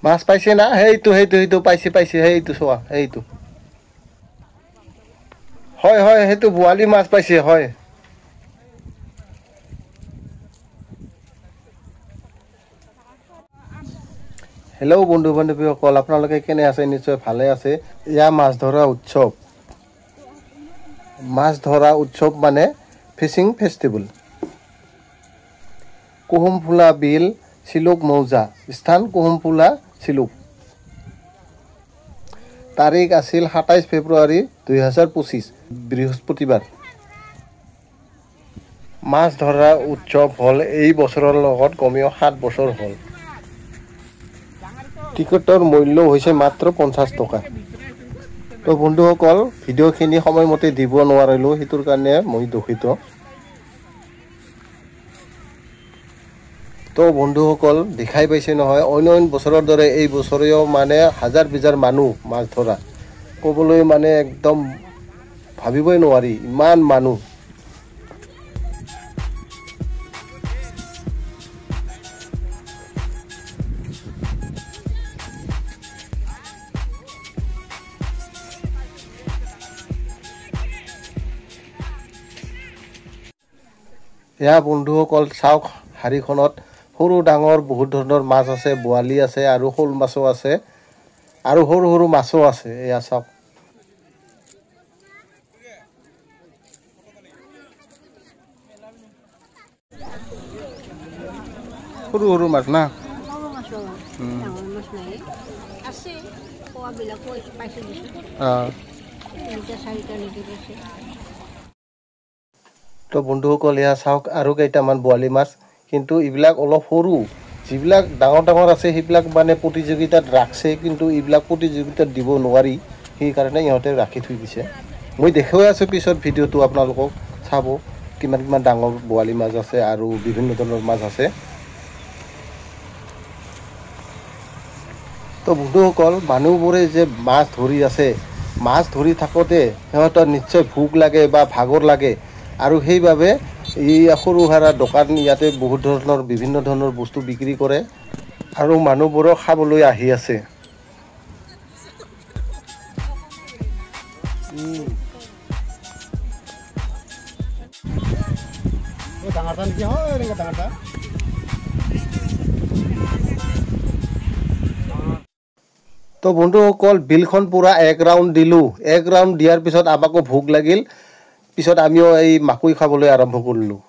মাছ পাইছে না সেইটো পাইছে সেইটো চোৱা সেইটো হয় সেইটো বোৱালি মাছ পাইছে হয় হেল্ল' বন্ধু বান্ধৱীসকল আপোনালোকে কেনে আছে নিশ্চয় ভালে আছে ইয়া মাছ ধৰা উৎসৱ মানে ফিচিং ফেষ্টিভেল কুহুমফুলা বিল চিলুক মৌজা স্থান কুহুমফুলা চিলুক তাৰিখ আছিল ২৭ ফেব্ৰুৱাৰী ২০২৫ বৃহস্পতিবাৰ মাছ ধৰা উৎসৱ হ'ল এই বছৰৰ লগত কমেও ৭ বছৰ হ'ল টিকটৰ মূল্য হৈছে মাত্ৰ ৫০ টকা তো বন্ধুসকল ভিডিঅ'খিনি সময়মতে দিব নোৱাৰিলোঁ সেইটোৰ কাৰণে মই দুখিত তো বন্ধুসকল দেখাই পাইছে নহয় অন্য বছৰৰ দৰে এই বছৰেও মানে হাজাৰ বিজাৰ মানুহ মাছ ধৰা ক'বলৈ মানে একদম ভাবিবই নোৱাৰি ইমান মানুহ এয়া বন্ধুসকল চাওক হাৰিখনত সৰু ডাঙৰ বহুত ধৰণৰ মাছ আছে বোৱালি আছে আৰু শ'ল মাছো আছে আৰু সৰু সৰু মাছো আছে এয়া চাওক সৰু সৰু মাছ না তো বন্ধুসকল এয়া চাওক আৰু কেইটামান বোৱালি মাছ কিন্তু এইবিলাক অলপ সৰু যিবিলাক ডাঙৰ আছে সেইবিলাক মানে প্ৰতিযোগিতাত ৰাখছে কিন্তু এইবিলাক প্ৰতিযোগিতাত দিব নোৱাৰি সেইকাৰণে ইহঁতে ৰাখি থৈ দিছে মই দেখুৱাই আছোঁ পিছত ভিডিঅ'টো আপোনালোকক চাব কিমান ডাঙৰ বোৱালি মাছ আছে আৰু বিভিন্ন ধৰণৰ মাছ আছে তো বন্ধুসকল মানুহবোৰে যে মাছ ধৰি আছে মাছ ধৰি থাকোঁতে সিহঁতৰ নিশ্চয় ভোক লাগে বা ভাগৰ লাগে আৰু সেইবাবে এই সৰু সুৰা দোকান ইয়াতে বহুত ধৰণৰ বিভিন্ন ধৰণৰ বস্তু বিক্ৰী কৰে আৰু মানুহবোৰক খাবলৈ আহি আছে তো বন্ধুসকল বিলখন পুৰা এক ৰাউণ্ড দিলোঁ এক ৰাউণ্ড দিয়াৰ পিছত আমাকো ভোক লাগিল পিছত আমিও এই মাকৈ খাবলৈ আৰম্ভ কৰিলোঁ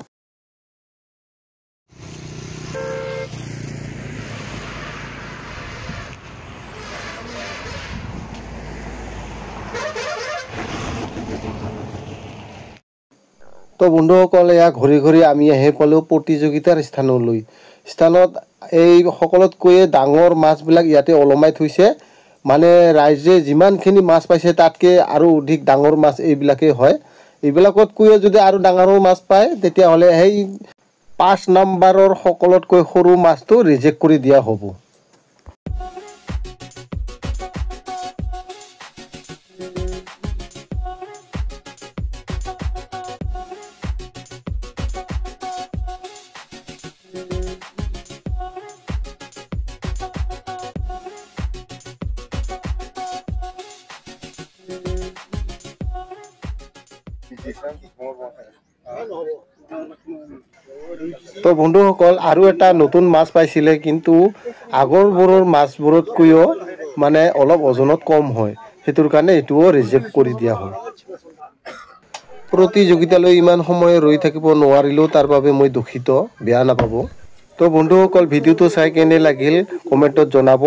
তো বন্ধুসকল এয়া ঘূৰি আমি আহি পালোঁ প্ৰতিযোগিতাৰ স্থানত এই সকলোতকৈ ডাঙৰ মাছবিলাক ইয়াতে ওলমাই থৈছে মানে ৰাইজে যিমানখিনি মাছ পাইছে তাতকৈ আৰু অধিক ডাঙৰ মাছ এইবিলাকেই হয় এইবিলাকতকৈ যদি আৰু ডাঙৰ মাছ পায় তেতিয়াহ'লে সেই ৫ নম্বৰৰ সকলোতকৈ সৰু মাছটো ৰিজেক্ট কৰি দিয়া হ'ব তো বন্ধুসকল আৰু এটা নতুন মাছ পাইছিলে কিন্তু আগৰবোৰৰ মাছবোৰতকৈও মানে অলপ ওজনত কম হয় সেইটোৰ কাৰণে এইটোও ৰিজেক্ট কৰি দিয়া হ'ল প্ৰতিযোগিতালৈ ইমান সময় ৰৈ থাকিব নোৱাৰিলোঁ তাৰ বাবে মই দুখিত বেয়া নাপাব তো বন্ধুসকল ভিডিঅ'টো চাই কেনে লাগিল কমেণ্টত জনাব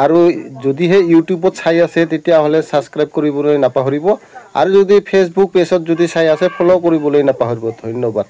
আৰু যদিহে ইউটিউবত চাই আছে তেতিয়াহ'লে ছাবস্ক্ৰাইব কৰিবলৈ নাপাহৰিব আৰু যদি ফেচবুক পেজত যদি চাই আছে ফ'ল' কৰিবলৈ নাপাহৰিব ধন্যবাদ